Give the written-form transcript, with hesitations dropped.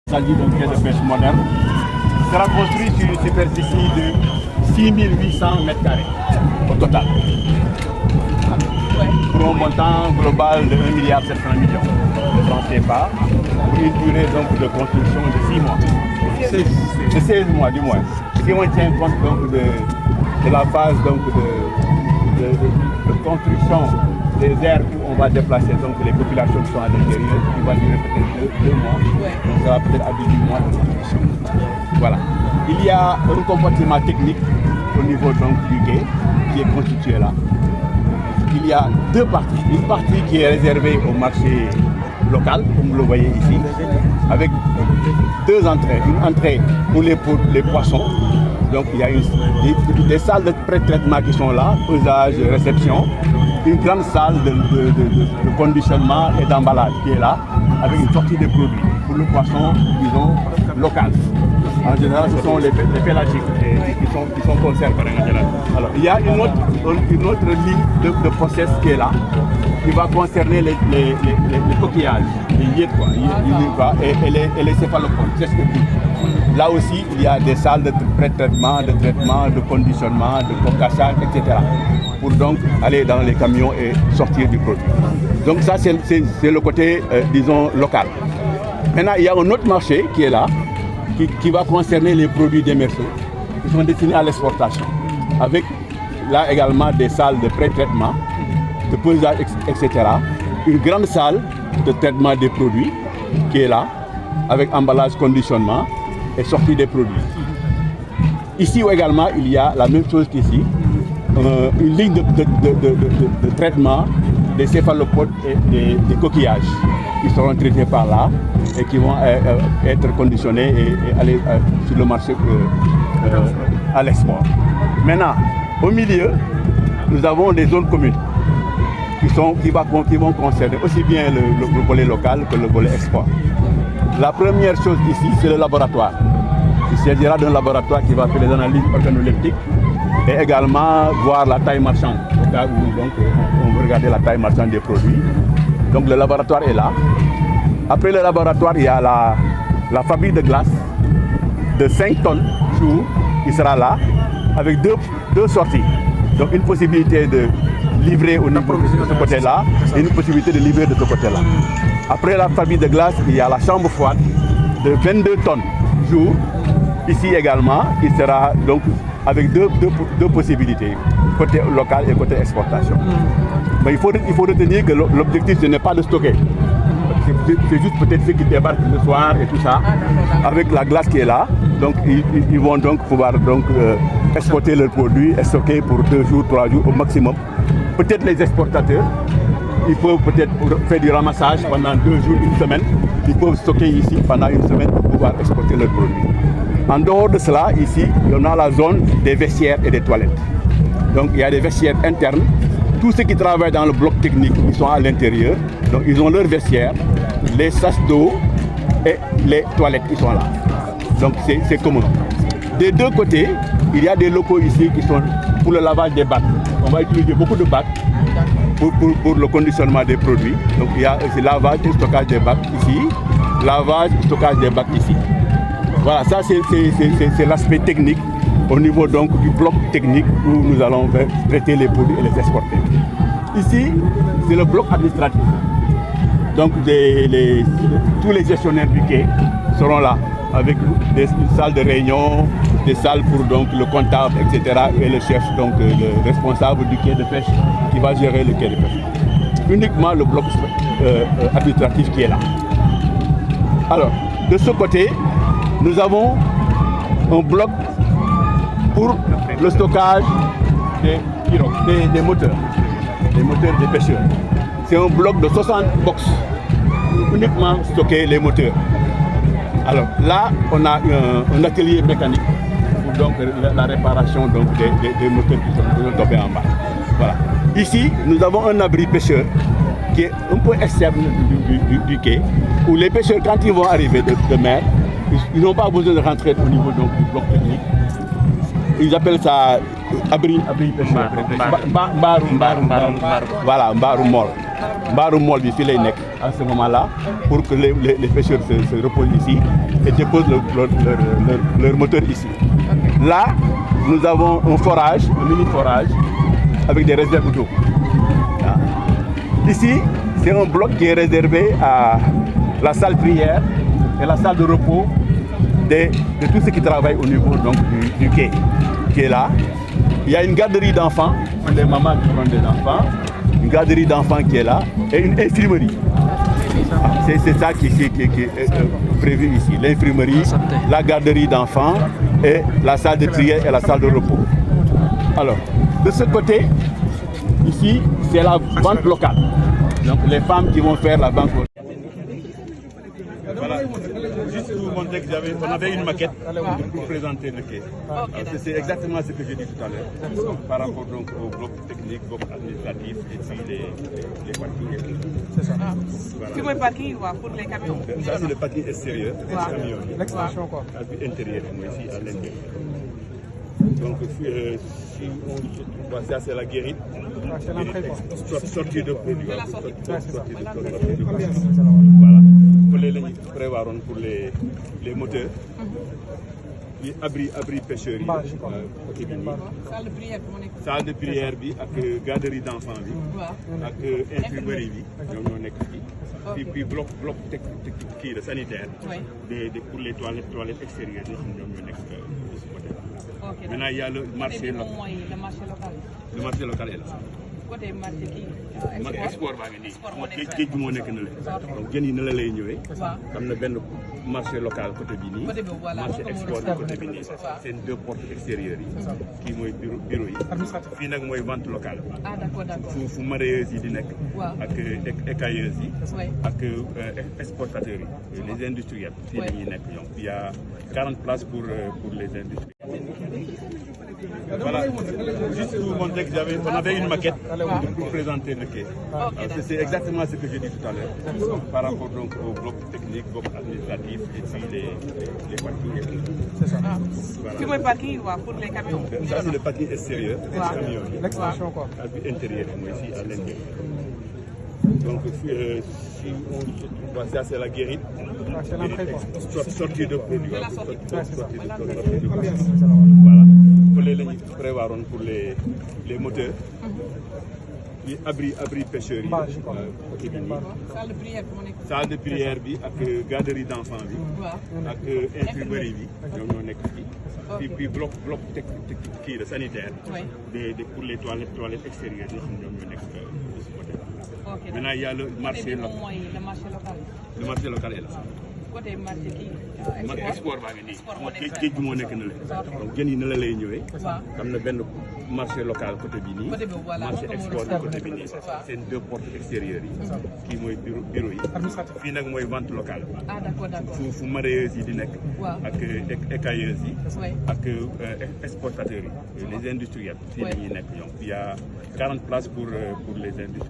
Il s'agit d'un quai de pêche moderne. Il sera construit sur une superficie de 6800 m² au total. Pour un montant global de 1,7 milliard de francs CFA, pour une durée donc de construction de 6 mois. De 16 mois du moins. Si on tient compte donc de la phase donc de construction des aires où on va déplacer donc les populations qui sont à l'intérieur, qui va durer peut-être 2 mois, donc ça va peut-être à 18 mois de construction. Voilà. Il y a un compartiment technique au niveau donc du quai qui est constitué là. Il y a 2 parties. Une partie qui est réservée au marché local, comme vous le voyez ici, avec 2 entrées. Une entrée pour les poissons. Donc il y a des salles de pré-traitement qui sont là, pesage, réception. Une grande salle de conditionnement et d'emballage qui est là, avec une sortie de produits pour le poisson, disons, local. En général, ce sont les pélagiques qui sont conservés en général. Alors, il y a une autre ligne de process qui est là, qui va concerner les coquillages, les yeux, et les céphalopodes. C'est ce que tout. Là aussi, il y a des salles de pré-traitement, de traitement, de conditionnement, de concassage, etc. Pour donc aller dans les camions et sortir du produit. Donc ça, c'est le côté, disons, local. Maintenant, il y a un autre marché qui est là, qui va concerner les produits démersaux, qui sont destinés à l'exportation, avec là également des salles de pré-traitement, de pesage, etc. Une grande salle de traitement des produits qui est là, avec emballage, conditionnement et sortie des produits. Ici également, il y a la même chose qu'ici, une ligne de traitement des céphalopodes et des coquillages qui seront traités par là et qui vont être conditionnés et aller sur le marché à l'export. Maintenant, au milieu, nous avons des zones communes qui vont concerner aussi bien le volet local que le volet export. La première chose ici, c'est le laboratoire. Il s'agira d'un laboratoire qui va faire les analyses organoleptiques et également voir la taille marchande, au cas où donc, on veut regarder la taille marchande des produits. Donc le laboratoire est là. Après le laboratoire, il y a la fabrique de glace de 5 tonnes jour qui sera là, avec deux sorties. Donc une possibilité de livrer au niveau de ce côté-là et une possibilité de livrer de ce côté-là. Après la fabrique de glace, il y a la chambre froide de 22 tonnes jour, ici également, qui sera donc avec deux possibilités, côté local et côté exportation. Mais il faut retenir que l'objectif, ce n'est pas de stocker. C'est juste peut-être ceux qui débarquent le soir et tout ça, avec la glace qui est là. Donc ils vont donc pouvoir donc, exporter leurs produits et stocker pour 2 jours, 3 jours au maximum. Peut-être les exportateurs, ils peuvent peut-être faire du ramassage pendant 2 jours, 1 semaine. Ils peuvent stocker ici pendant 1 semaine pour pouvoir exporter leurs produits. En dehors de cela, ici, on a la zone des vestiaires et des toilettes. Donc il y a des vestiaires internes. Tous ceux qui travaillent dans le bloc technique, ils sont à l'intérieur. Donc ils ont leurs vestiaires, les sachets d'eau et les toilettes qui sont là. Donc c'est commun. Des 2 côtés, il y a des locaux ici qui sont pour le lavage des bacs. On va utiliser beaucoup de bacs pour le conditionnement des produits. Donc il y a aussi lavage et stockage des bacs ici, lavage et stockage des bacs ici. Voilà, ça c'est l'aspect technique au niveau donc du bloc technique où nous allons traiter les produits et les exporter. Ici, c'est le bloc administratif. Donc tous les gestionnaires du quai seront là avec des salles de réunion, des salles pour donc, le comptable, etc. et le chef, donc le responsable du quai de pêche qui va gérer le quai de pêche. Uniquement le bloc administratif qui est là. Alors, de ce côté, nous avons un bloc pour le stockage des moteurs des pêcheurs. C'est un bloc de 60 box pour uniquement stocker les moteurs. Alors là, on a un atelier mécanique pour donc la réparation donc, des moteurs qui sont tombés en bas. Voilà. Ici, nous avons un abri pêcheur qui est un peu externe du quai, où les pêcheurs, quand ils vont arriver de mer, ils n'ont pas besoin de rentrer au niveau donc, du bloc technique. Ils appellent ça abri pêcheur. Voilà, mbaru mol. mbaaru mool bi fii lay nekk à ce moment-là pour que les pêcheurs se reposent ici et déposent leur moteur ici. Là, nous avons un forage, un mini forage avec des réserves d'eau. Ici, c'est un bloc qui est réservé à la salle prière et la salle de repos de tous ceux qui travaillent au niveau donc, du quai qui est là. Il y a une garderie d'enfants, des mamans qui prennent des enfants, une garderie d'enfants qui est là et une infirmerie. C'est ça qui est prévu ici, l'infirmerie, la garderie d'enfants et la salle de prière et la salle de repos. Alors, de ce côté, ici, c'est la vente locale. Donc les femmes qui vont faire la vente locale. Voilà, juste pour vous montrer qu'on avait une maquette pour présenter le quai. C'est exactement ce que j'ai dit tout à l'heure par rapport donc au bloc technique, bloc administratif et puis les parkings. C'est ça. Voilà. C'est le parking pour les camions. Ça c'est le parking extérieur, des camions. L'extension quoi. Intérieur, ici à l'intérieur. Donc ça c'est la guérite. C'est l'entrée quoi. Sortie de produits. Voilà. Pour prévoir pour les moteurs. Les abri pêcheurs. Salle de prière bi ak garderie d'enfants bi. ak infirmerie bi ñoom ñoo nekk fii. Puis bloc kii de sanitaire. Pour les toilettes extérieures ñoom ñoo nekk de ce côté. Maintenant il y a le marché local. Le marché local est là. Côté marché kii export baa ngi nii géej gi moo nekk na la donc jën yi na la lay ñëwee am na benn marché local côté bi nii marché export bi côté bi nii seen deux portes extérieures yi kii mooy bureau yi fii nag mooy vente locale fu mareyeurs yi di nekk ak écailleurs yi ak exportateurs yi les industriels fii la ñuy nekk ñoom il y a 40 places pour les industriels. Voilà, juste pour vous montrer qu'on avait une maquette pour présenter le quai. C'est exactement ce que j'ai dit tout à l'heure par rapport donc au bloc technique, bloc administratif et puis les parkings. C'est ça. Voilà. C'est le parking pour les camions. Ça c'est le parking extérieur, des camions. L'extension quoi. Intérieur, ici à l'intérieur. Donc ça c'est la guérite. C'est l'entrée quoi. Sortie de produits. Voilà. Pour prévoir pour les moteurs. Abri pêcheurs. Salle de prière bi ak garderie d'enfants bi. ak infirmerie bi ñoom ñoo nekk fii. Puis bloc kii de sanitaire. Pour les toilettes extérieures ñoom ñoo nekk de ce côté. Maintenant il y a le marché local. Le marché local est là. Côté marché kii export baa ngi nii géej gi moo nekk na la donc jën yi na la lay ñëwee am na benn marché local côté bi nii marché export bi côté bi nii seen deux portes extérieures yi kii mooy bureau yi fii nag mooy vente locale fu mareyeurs yi di nekk ak écailleurs yi ak exportateurs yi les industriels fii la ñuy nekk ñoom il y a 40 places pour les industriels.